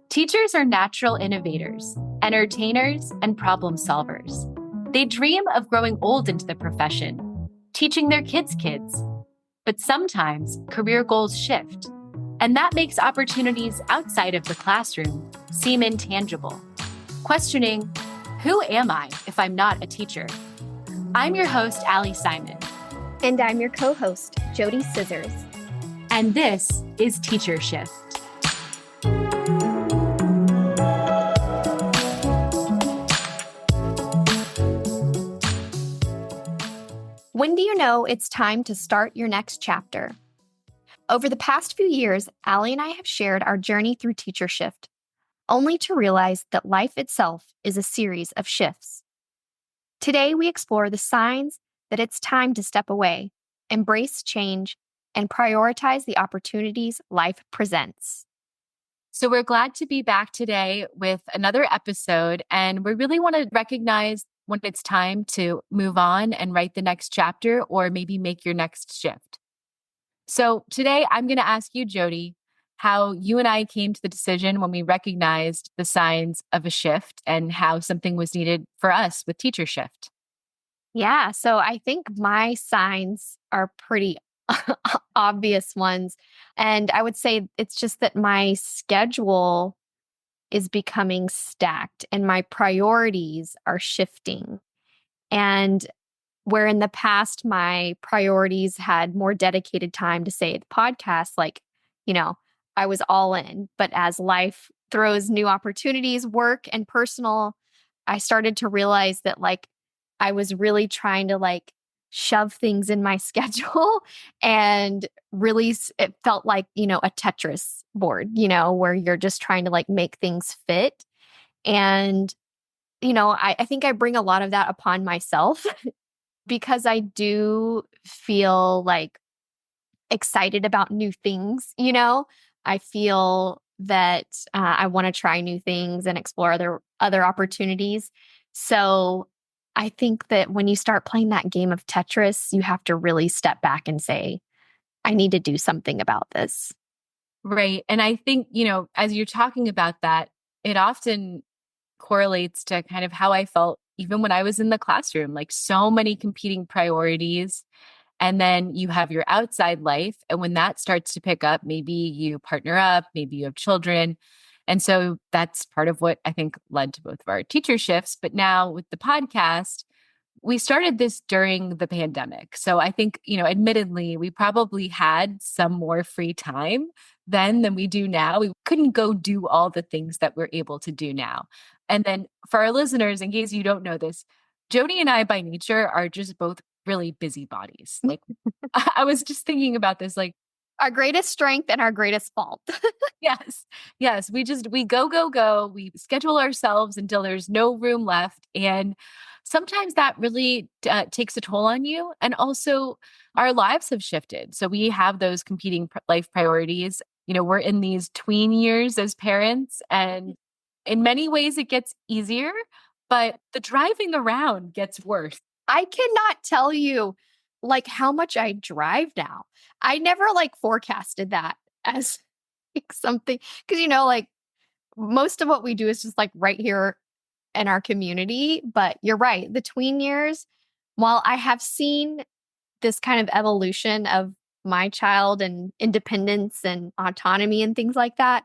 Teachers are natural innovators, entertainers, and problem solvers. They dream of growing old into the profession, teaching their kids' kids. But sometimes career goals shift, and that makes opportunities outside of the classroom seem intangible. Questioning, who am I if I'm not a teacher? I'm your host, Ali Simon. And I'm your co-host, JoDee Scissors. And this is Teacher Shift. When do you know it's time to start your next chapter? Over the past few years, Ali and I have shared our journey through Teacher Shift, only to realize that life itself is a series of shifts. Today, we explore the signs that it's time to step away, embrace change, and prioritize the opportunities life presents. So we're glad to be back today with another episode, and we really want to recognize when it's time to move on and write the next chapter or maybe make your next shift. So today I'm going to ask you, JoDee, how you and I came to the decision when we recognized the signs of a shift and how something was needed for us with Teacher Shift. Yeah, so I think my signs are pretty obvious ones. And I would say it's just that my schedule is becoming stacked and my priorities are shifting. And where in the past, my priorities had more dedicated time to say the podcast, I was all in. But as life throws new opportunities, work and personal, I started to realize that I was really trying to shove things in my schedule and really it felt like, a Tetris board, where you're just trying to make things fit. And, I think I bring a lot of that upon myself because I do feel excited about new things, I feel that I want to try new things and explore other opportunities. So I think that when you start playing that game of Tetris, you have to really step back and say, I need to do something about this. Right. And I think, as you're talking about that, it often correlates to kind of how I felt even when I was in the classroom, so many competing priorities. And then you have your outside life. And when that starts to pick up, maybe you partner up, maybe you have children. And so that's part of what I think led to both of our teacher shifts. But now with the podcast, we started this during the pandemic. So I think, admittedly, we probably had some more free time then than we do now. We couldn't go do all the things that we're able to do now. And then for our listeners, in case you don't know this, JoDee and I by nature are just both really busy bodies. I was just thinking about this, our greatest strength and our greatest fault. Yes. We go. We schedule ourselves until there's no room left. And sometimes that really takes a toll on you. And also our lives have shifted. So we have those competing life priorities. We're in these tween years as parents, and in many ways it gets easier, but the driving around gets worse. I cannot tell you how much I drive now. I never forecasted that as something, because most of what we do is just right here in our community. But you're right, the tween years, while I have seen this kind of evolution of my child and independence and autonomy and things like that,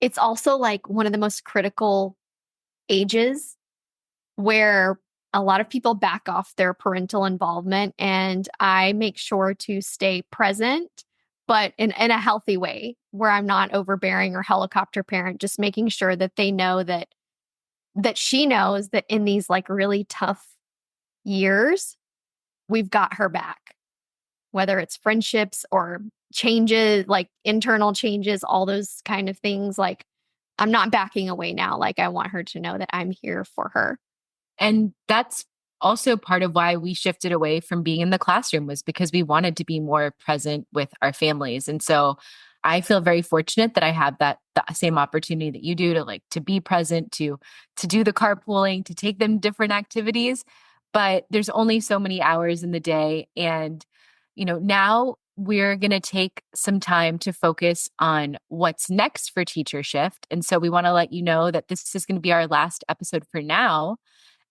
it's also one of the most critical ages where a lot of people back off their parental involvement, and I make sure to stay present, but in a healthy way where I'm not overbearing or helicopter parent, just making sure that they know that she knows that in these really tough years, we've got her back, whether it's friendships or changes, internal changes, all those kind of things. I'm not backing away now. I want her to know that I'm here for her. And that's also part of why we shifted away from being in the classroom, was because we wanted to be more present with our families. And so I feel very fortunate that I have the same opportunity that you do to be present, to do the carpooling, to take them different activities. But there's only so many hours in the day. And now we're going to take some time to focus on what's next for Teacher Shift. And so we want to let you know that this is going to be our last episode for now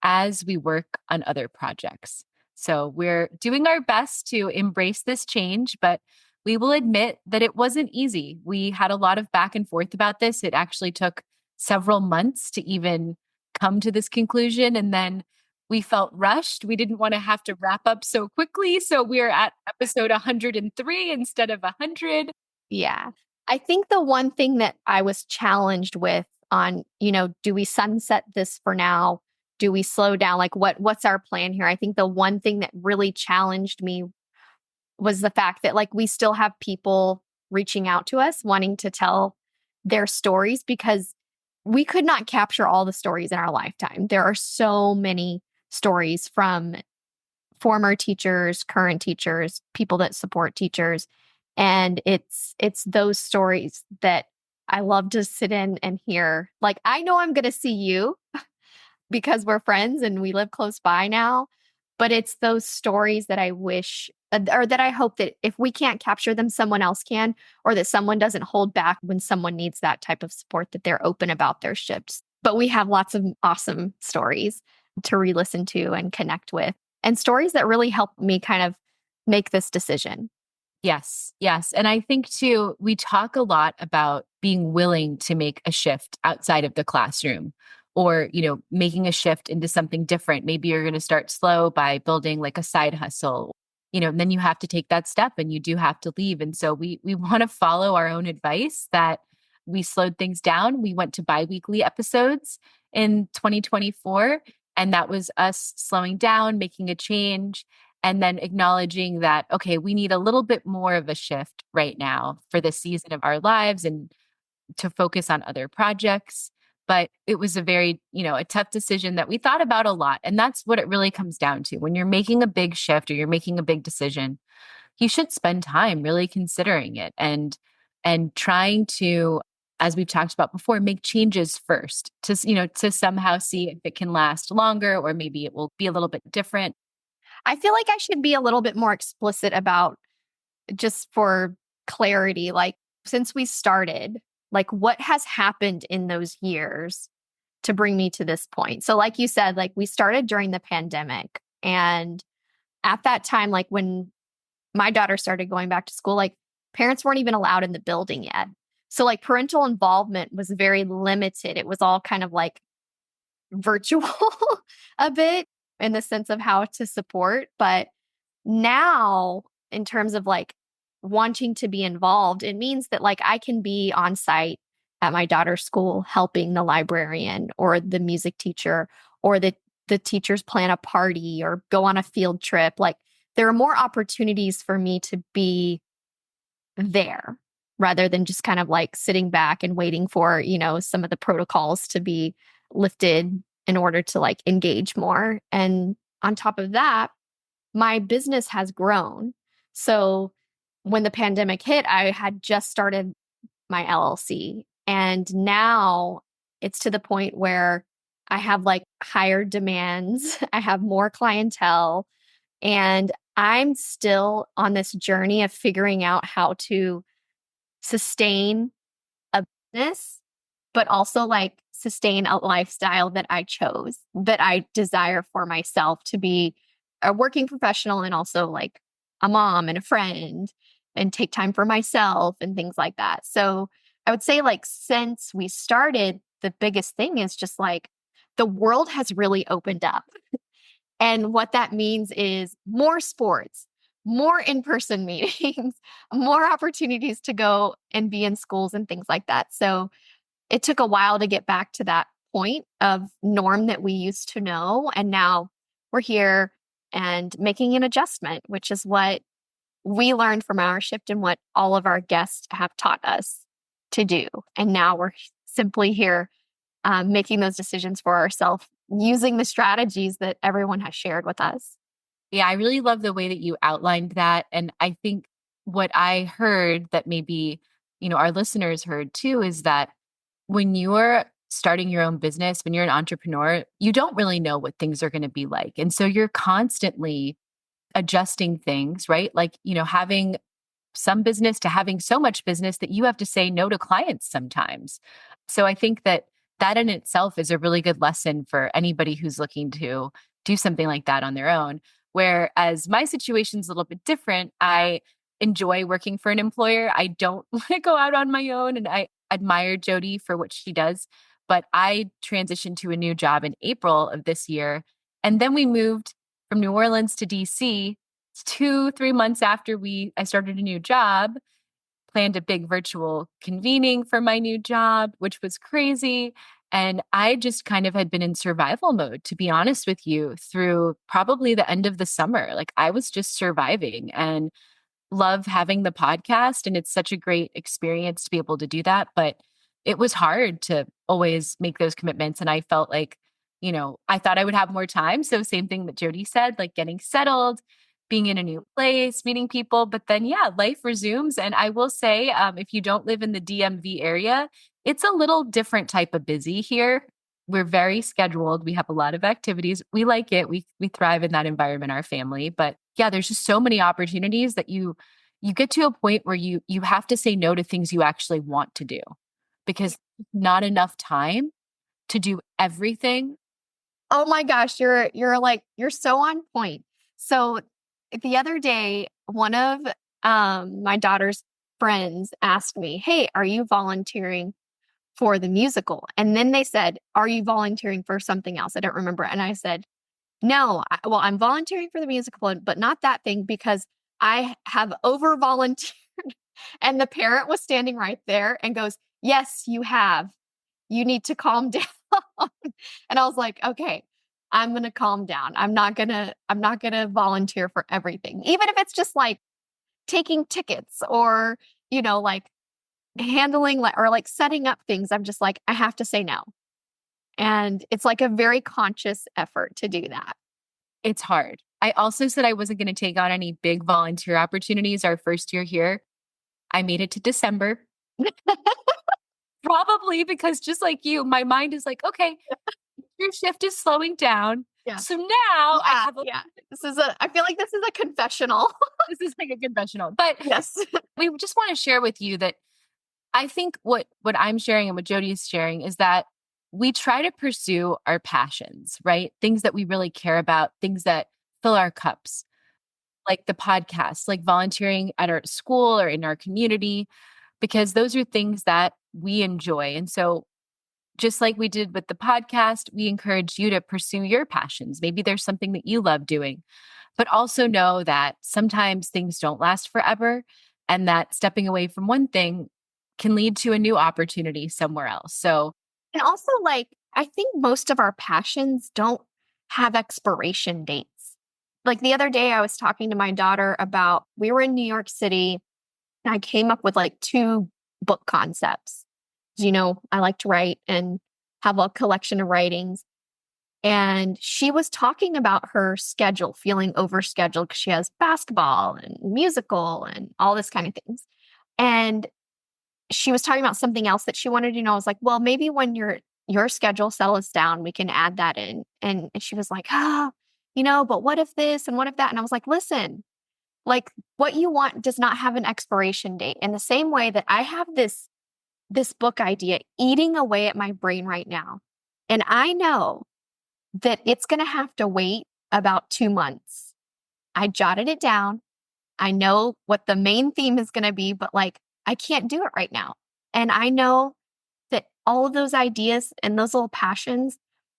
as we work on other projects. So we're doing our best to embrace this change, but we will admit that it wasn't easy. We had a lot of back and forth about this. It actually took several months to even come to this conclusion. And then we felt rushed. We didn't want to have to wrap up so quickly. So we're at episode 103 instead of 100. Yeah. I think the one thing that I was challenged with on, do we sunset this for now? Do we slow down? Like what's our plan here? I think the one thing that really challenged me was the fact that like we still have people reaching out to us wanting to tell their stories because we could not capture all the stories in our lifetime. There are so many stories from former teachers, current teachers, people that support teachers. And it's those stories that I love to sit in and hear. Like, I know I'm going to see you because we're friends and we live close by now, but it's those stories that I wish or that I hope that if we can't capture them, someone else can, or that someone doesn't hold back when someone needs that type of support, that they're open about their shifts. But we have lots of awesome stories to re-listen to and connect with, and stories that really helped me kind of make this decision. Yes, yes. And I think too, we talk a lot about being willing to make a shift outside of the classroom or, making a shift into something different. Maybe you're going to start slow by building like a side hustle, and then you have to take that step and you do have to leave. And so we want to follow our own advice that we slowed things down. We went to biweekly episodes in 2024, and that was us slowing down, making a change and then acknowledging that, okay, we need a little bit more of a shift right now for the season of our lives and to focus on other projects. But it was a very, a tough decision that we thought about a lot. And that's what it really comes down to. When you're making a big shift or you're making a big decision, you should spend time really considering it and trying to, as we've talked about before, make changes first to somehow see if it can last longer or maybe it will be a little bit different. I feel like I should be a little bit more explicit about, just for clarity, like since we started, like what has happened in those years to bring me to this point. So like you said, like we started during the pandemic, and at that time, like when my daughter started going back to school, like parents weren't even allowed in the building yet. So like parental involvement was very limited. It was all kind of like virtual a bit in the sense of how to support. But now, in terms of like wanting to be involved, it means that like I can be on site at my daughter's school helping the librarian or the music teacher, or the teachers plan a party or go on a field trip. Like there are more opportunities for me to be there rather than just kind of like sitting back and waiting for, some of the protocols to be lifted in order to like engage more. And on top of that, my business has grown. So when the pandemic hit, I had just started my LLC. And now it's to the point where I have like higher demands, I have more clientele, and I'm still on this journey of figuring out how to sustain a business, but also like sustain a lifestyle that I chose, that I desire for myself, to be a working professional and also like a mom and a friend and take time for myself and things like that. So I would say like since we started, the biggest thing is just like the world has really opened up. And what that means is more sports, more in-person meetings, more opportunities to go and be in schools and things like that. So it took a while to get back to that point of norm that we used to know. And now we're here and making an adjustment, which is what we learned from our shift and what all of our guests have taught us to do. And now we're simply here making those decisions for ourselves using the strategies that everyone has shared with us. Yeah, I really love the way that you outlined that. And I think what I heard that maybe, our listeners heard too, is that when you're starting your own business, when you're an entrepreneur, you don't really know what things are going to be like. And so you're constantly adjusting things, right? Like, having some business to having so much business that you have to say no to clients sometimes. So I think that that in itself is a really good lesson for anybody who's looking to do something like that on their own. Whereas my situation's a little bit different. I enjoy working for an employer. I don't want to go out on my own. And I admire JoDee for what she does. But I transitioned to a new job in April of this year. And then we moved from New Orleans to DC 2, 3 months after I started a new job, planned a big virtual convening for my new job, which was crazy. And I just kind of had been in survival mode, to be honest with you, through probably the end of the summer. Like I was just surviving and love having the podcast. And it's such a great experience to be able to do that. But it was hard to always make those commitments. And I felt like, I thought I would have more time. So, same thing that JoDee said, like getting settled, being in a new place, meeting people. But then, yeah, life resumes. And I will say, if you don't live in the DMV area, it's a little different type of busy here. We're very scheduled. We have a lot of activities. We like it. We thrive in that environment, our family. But yeah, there's just so many opportunities that you get to a point where you have to say no to things you actually want to do because not enough time to do everything. Oh my gosh, you're so on point. So the other day, one of my daughter's friends asked me, "Hey, are you volunteering for the musical?" And then they said, "Are you volunteering for something else?" I don't remember. And I said, "No, well, I'm volunteering for the musical, but not that thing because I have over volunteered." And the parent was standing right there and goes, "Yes, you have. You need to calm down." And I was like, "Okay, I'm going to calm down. I'm not going to volunteer for everything. Even if it's just like taking tickets or, like handling or like setting up things. I'm just like, I have to say no." And it's like a very conscious effort to do that. It's hard. I also said I wasn't going to take on any big volunteer opportunities our first year here. I made it to December, probably because just like you, my mind is like, okay, your shift is slowing down. Yeah. So now I Yeah. have Yeah. I feel like this is a confessional. this is like a confessional. But Yes. we just want to share with you that I think what I'm sharing and what JoDee is sharing is that we try to pursue our passions, right? Things that we really care about, things that fill our cups, like the podcast, like volunteering at our school or in our community, because those are things that we enjoy. And so just like we did with the podcast, we encourage you to pursue your passions. Maybe there's something that you love doing, but also know that sometimes things don't last forever and that stepping away from one thing can lead to a new opportunity somewhere else. So, And also, like, I think most of our passions don't have expiration dates. Like the other day, I was talking to my daughter about we were in New York City and I came up with like two book concepts. I like to write and have a collection of writings. And she was talking about her schedule, feeling overscheduled because she has basketball and musical and all this kind of things. And she was talking about something else that she wanted to know. I was like, well, maybe when your schedule settles down, we can add that in. And she was like, but what if this and what if that? And I was like, listen, like what you want does not have an expiration date. In the same way that I have this book idea eating away at my brain right now. And I know that it's going to have to wait about 2 months. I jotted it down. I know what the main theme is going to be, but like I can't do it right now. And I know that all of those ideas and those little passions,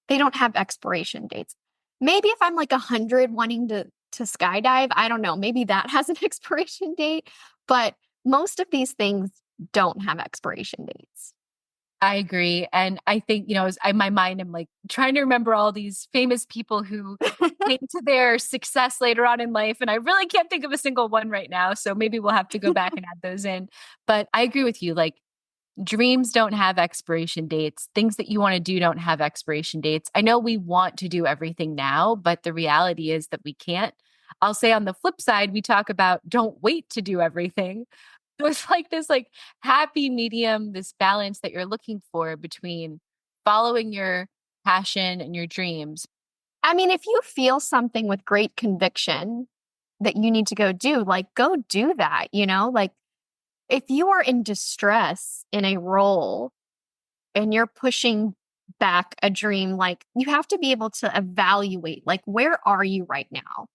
they don't have expiration dates. Maybe if I'm like 100 wanting to skydive, I don't know, maybe that has an expiration date, but most of these things don't have expiration dates. I agree. And I think, in my mind, I'm like trying to remember all these famous people who came to their success later on in life. And I really can't think of a single one right now. So maybe we'll have to go back and add those in. But I agree with you. Like dreams don't have expiration dates. Things that you want to do don't have expiration dates. I know we want to do everything now, but the reality is that we can't. I'll say on the flip side, we talk about don't wait to do everything. So it's like this like happy medium, this balance that you're looking for between following your passion and your dreams. I mean, if you feel something with great conviction, that you need to go do, like go do that, like if you are in distress in a role and you're pushing back a dream, like you have to be able to evaluate, like, where are you right now?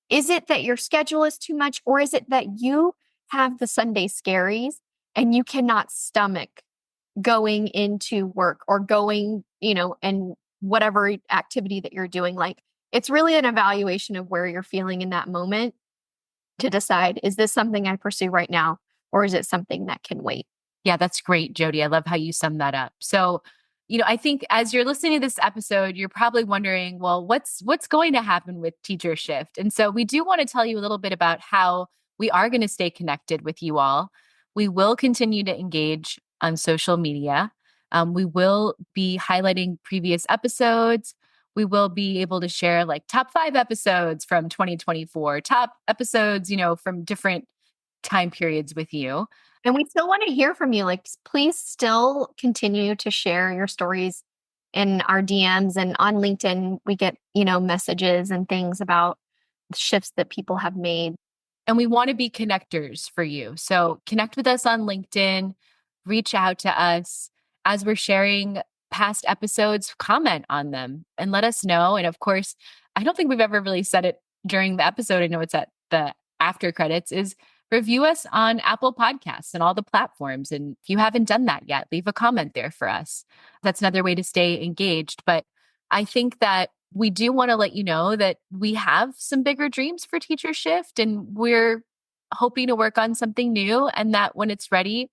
Is it that your schedule is too much, or is it that you have the Sunday scaries and you cannot stomach going into work or going, and whatever activity that you're doing? Like, it's really an evaluation of where you're feeling in that moment to decide, is this something I pursue right now, or is it something that can wait? Yeah, that's great, JoDee. I love how you sum that up. So, I think as you're listening to this episode, you're probably wondering, well, what's going to happen with Teacher Shift? And so we do want to tell you a little bit about how we are going to stay connected with you all. We will continue to engage on social media. We will be highlighting previous episodes. We will be able to share like top 5 episodes from 2024, top episodes, from different time periods with you. And we still want to hear from you. Like, please still continue to share your stories in our DMs and on LinkedIn. We get, messages and things about shifts that people have made. And we want to be connectors for you. So connect with us on LinkedIn, reach out to us as we're sharing past episodes, comment on them and let us know. And of course, I don't think we've ever really said it during the episode. I know it's at the after credits is review us on Apple Podcasts and all the platforms. And if you haven't done that yet, leave a comment there for us. That's another way to stay engaged. But I think that we do want to let you know that we have some bigger dreams for Teacher Shift, and we're hoping to work on something new, and that when it's ready,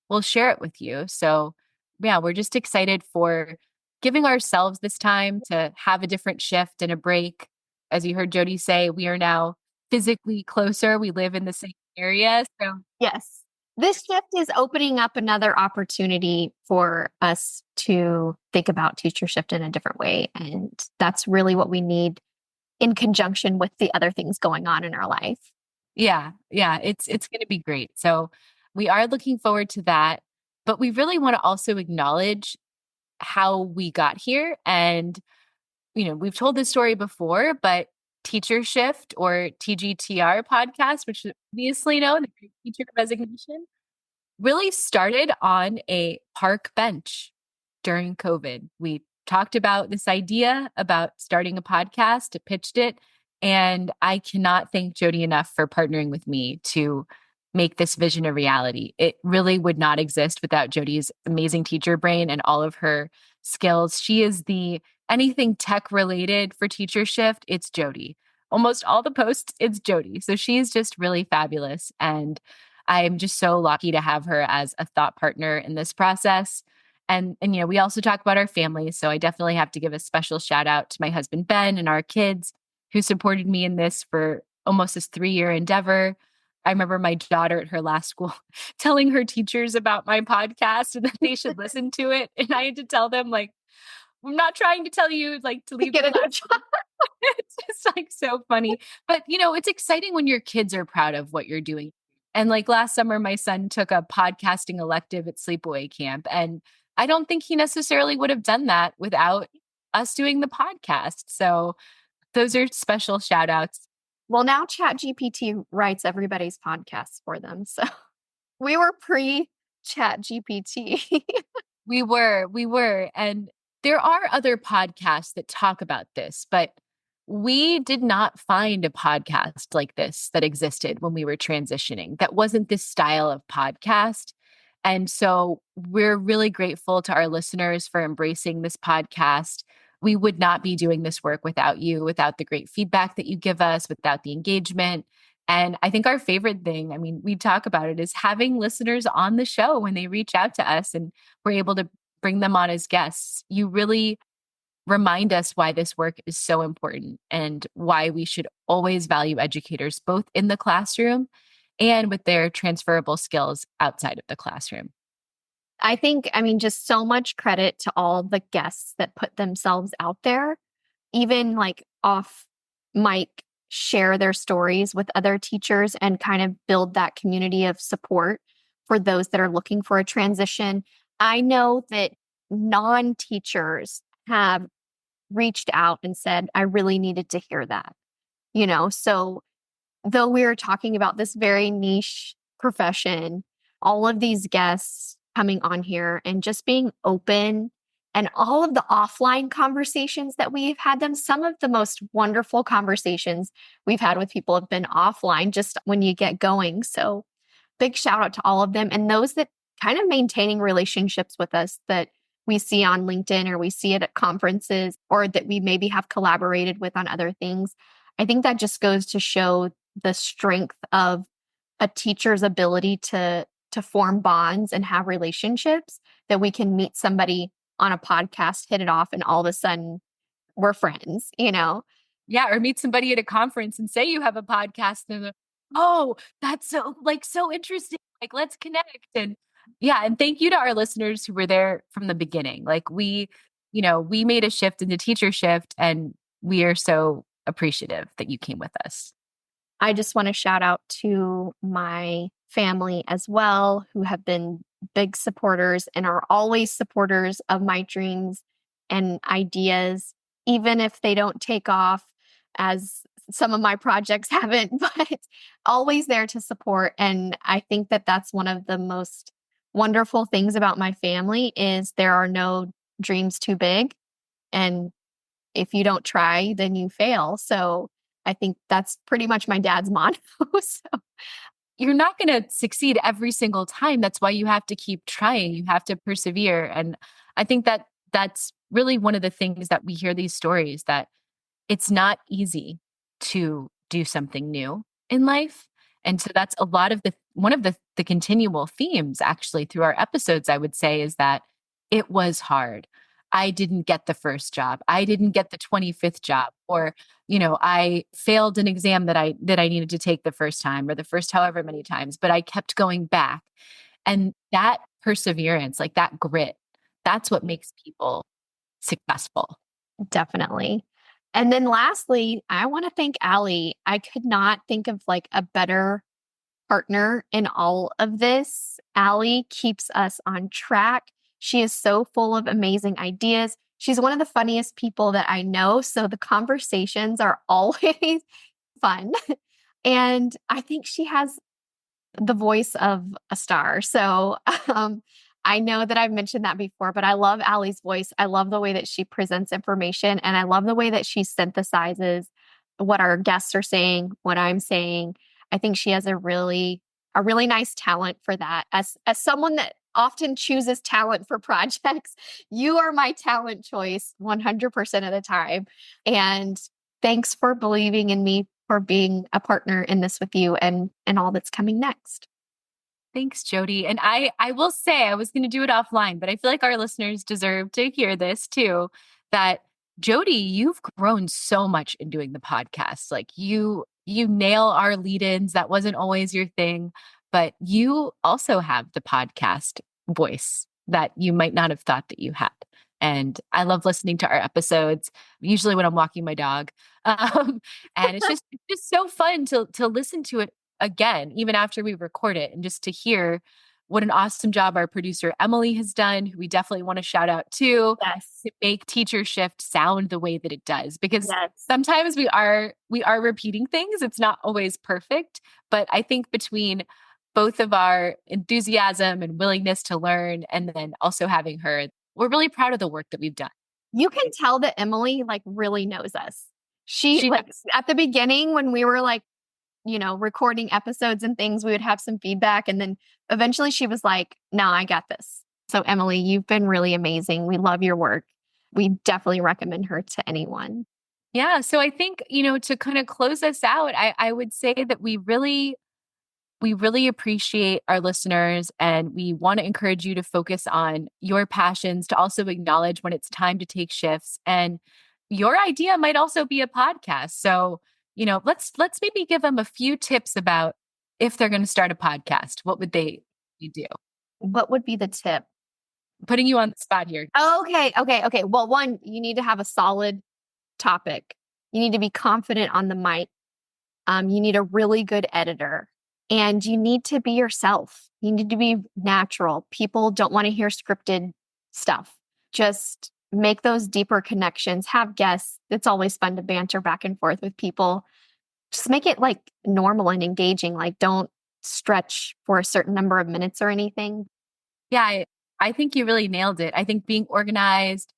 we'll share it with you. So, yeah, we're just excited for giving ourselves this time to have a different shift and a break. As you heard JoDee say, we are now physically closer. We live in the same area. So, yes, this shift is opening up another opportunity for us to think about Teacher Shift in a different way. And that's really what we need in conjunction with the other things going on in our life. yeah, it's going to be great. So, we are looking forward to that. But we really want to also acknowledge how we got here. And, we've told this story before, but Teacher Shift or TGTR podcast, which is obviously known, the Great Teacher Resignation, really started on a park bench during COVID. We talked about this idea about starting a podcast, pitched it, and I cannot thank JoDee enough for partnering with me to make this vision a reality. It really would not exist without JoDee's amazing teacher brain and all of her skills. She is the anything tech related for Teacher Shift, it's JoDee. Almost all the posts, it's JoDee. So she's just really fabulous. And I'm just so lucky to have her as a thought partner in this process. And we also talk about our family. So I definitely have to give a special shout out to my husband, Ben, and our kids who supported me in this for almost this 3-year endeavor. I remember my daughter at her last school telling her teachers about my podcast and that they should listen to it. And I had to tell them, like, I'm not trying to tell you like to leave Get the a new class. job. It's just like so funny. But it's exciting when your kids are proud of what you're doing. And like last summer, my son took a podcasting elective at sleepaway camp. And I don't think he necessarily would have done that without us doing the podcast. So those are special shout outs. Well, now ChatGPT writes everybody's podcasts for them. So we were pre ChatGPT. We were. And there are other podcasts that talk about this, but we did not find a podcast like this that existed when we were transitioning. That wasn't this style of podcast. And so we're really grateful to our listeners for embracing this podcast. We would not be doing this work without you, without the great feedback that you give us, without the engagement. And I think our favorite thing, I mean, we talk about it, is having listeners on the show when they reach out to us and we're able to bring them on as guests. You really remind us why this work is so important and why we should always value educators, both in the classroom and with their transferable skills outside of the classroom. Just so much credit to all the guests that put themselves out there, even like off mic, share their stories with other teachers and kind of build that community of support for those that are looking for a transition. I know that non-teachers have reached out and said, I really needed to hear that, so though we were talking about this very niche profession, all of these guests coming on here and just being open and all of the offline conversations that we've had them, some of the most wonderful conversations we've had with people have been offline just when you get going. So big shout out to all of them and those that kind of maintaining relationships with us that we see on LinkedIn or we see it at conferences or that we maybe have collaborated with on other things. I think that just goes to show the strength of a teacher's ability to form bonds and have relationships that we can meet somebody on a podcast, hit it off, and all of a sudden we're friends, you know? Yeah, or meet somebody at a conference and say you have a podcast and they're like, oh, that's so like so interesting. Like, let's connect. And yeah, and thank you to our listeners who were there from the beginning. Like we made a shift into teacher shift and we are so appreciative that you came with us. I just want to shout out to my family as well, who have been big supporters and are always supporters of my dreams and ideas, even if they don't take off as some of my projects haven't, but always there to support. And I think that that's one of the most wonderful things about my family is there are no dreams too big. And if you don't try, then you fail. So I think that's pretty much my dad's motto. So You're not going to succeed every single time. That's why you have to keep trying. You have to persevere. And I think that that's really one of the things that we hear these stories that it's not easy to do something new in life. And so that's a lot of the one of the continual themes actually through our episodes, I would say, is that it was hard. I didn't get the first job. I didn't get the 25th job. Or, I failed an exam that I needed to take the first time or the first however many times, but I kept going back. And that perseverance, like that grit, that's what makes people successful. definitely. And then lastly, I want to thank Ali. I could not think of like a better partner in all of this. Ali keeps us on track. She is so full of amazing ideas. She's one of the funniest people that I know. So the conversations are always fun. And I think she has the voice of a star. So um, I know that I've mentioned that before, but I love Allie's voice. I love the way that she presents information and I love the way that she synthesizes what our guests are saying, what I'm saying. I think she has a really nice talent for that. As someone that often chooses talent for projects, you are my talent choice 100% of the time. And thanks for believing in me for being a partner in this with you and all that's coming next. Thanks, Jody. And I will say I was going to do it offline, but I feel like our listeners deserve to hear this too, that Jody, you've grown so much in doing the podcast. Like you nail our lead-ins. That wasn't always your thing, but you also have the podcast voice that you might not have thought that you had. And I love listening to our episodes, usually when I'm walking my dog. Um, and it's just so fun to listen to it again, even after we record it, and just to hear what an awesome job our producer Emily has done, who we definitely want to shout out Yes. to make Teacher Shift sound the way that it does. Because Yes. sometimes we are repeating things. It's not always perfect, but I think between both of our enthusiasm and willingness to learn, and then also having her, we're really proud of the work that we've done. You can tell that Emily like really knows us. She She like does. at the beginning when we were like, recording episodes and things, we would have some feedback. And then eventually she was like, no, I got this. So, Emily, you've been really amazing. We love your work. We definitely recommend her to anyone. Yeah. So I think, to kind of close us out, I would say that we really appreciate our listeners and we want to encourage you to focus on your passions, to also acknowledge when it's time to take shifts. And your idea might also be a podcast. So, let's maybe give them a few tips about if they're going to start a podcast, what would they do? What would be the tip? Putting you on the spot here. Okay. Okay. Okay. Well, one, you need to have a solid topic. You need to be confident on the mic. You need a really good editor and you need to be yourself. You need to be natural. People don't want to hear scripted stuff. Just make those deeper connections, have guests. It's always fun to banter back and forth with people. just make it like normal and engaging. Like don't stretch for a certain number of minutes or anything. Yeah, I think you really nailed it. I think being organized,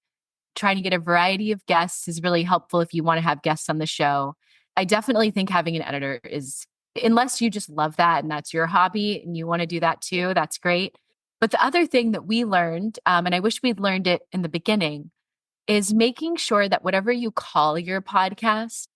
trying to get a variety of guests is really helpful if you want to have guests on the show. I definitely think having an editor is, unless you just love that and that's your hobby and you want to do that too, that's great. But the other thing that we learned, and I wish we'd learned it in the beginning, is making sure that whatever you call your podcast,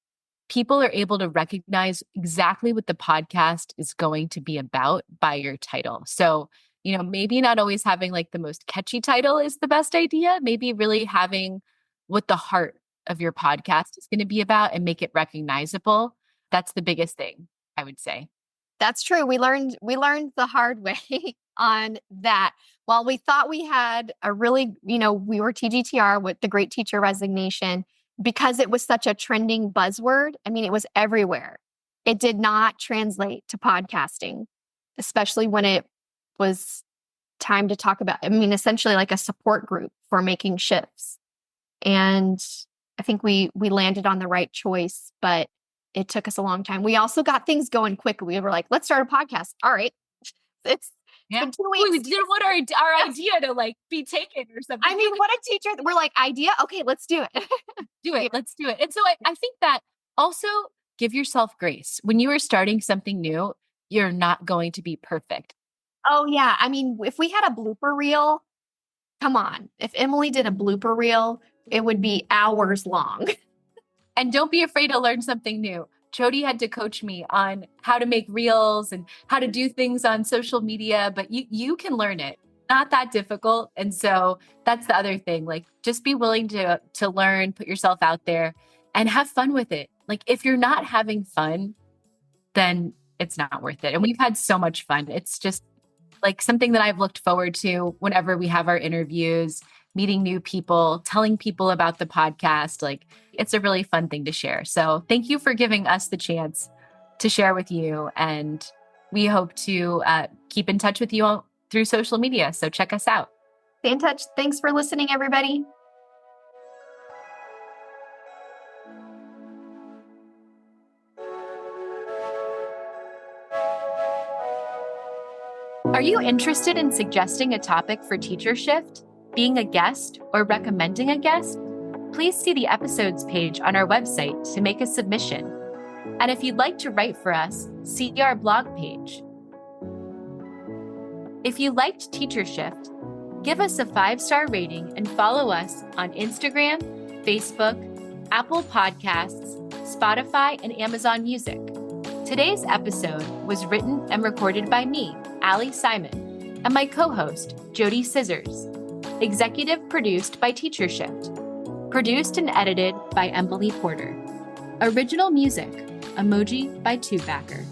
people are able to recognize exactly what the podcast is going to be about by your title. So, maybe not always having like the most catchy title is the best idea. Maybe really having what the heart of your podcast is going to be about and make it recognizable. That's the biggest thing, I would say. That's true. We learned the hard way on that. While we thought we had a really, we were TGTR with the Great Teacher Resignation because it was such a trending buzzword. I mean, it was everywhere. It did not translate to podcasting, especially when it was time to talk about, essentially like a support group for making shifts. And I think we landed on the right choice, but it took us a long time. We also got things going quick. We were like, let's start a podcast. All right. It's been 2 weeks. We didn't want our idea to like be taken or something. What a teacher. We're like, idea? Okay, let's do it. Let's do it. And so I think that also give yourself grace. When you are starting something new, you're not going to be perfect. Oh, yeah. If we had a blooper reel, come on. If Emily did a blooper reel, it would be hours long. And don't be afraid to learn something new. JoDee had to coach me on how to make reels and how to do things on social media, but you can learn it. Not that difficult. And so that's the other thing. Like just be willing to learn, put yourself out there and have fun with it. Like if you're not having fun, then it's not worth it. And we've had so much fun. It's just like something that I've looked forward to whenever we have our interviews, meeting new people, telling people about the podcast. Like it's a really fun thing to share. So thank you for giving us the chance to share with you. And we hope to keep in touch with you all through social media. So check us out. Stay in touch. Thanks for listening, everybody. Are you interested in suggesting a topic for Teacher Shift, being a guest, or recommending a guest? Please see the episodes page on our website to make a submission. And if you'd like to write for us, see our blog page. If you liked Teacher Shift, give us a 5-star rating and follow us on Instagram, Facebook, Apple Podcasts, Spotify, and Amazon Music. Today's episode was written and recorded by me, Ali Simon, and my co-host, JoDee Scissors. Executive produced by Teacher Shift. Produced and edited by Emily Porter. Original music, Emoji by Tubacker.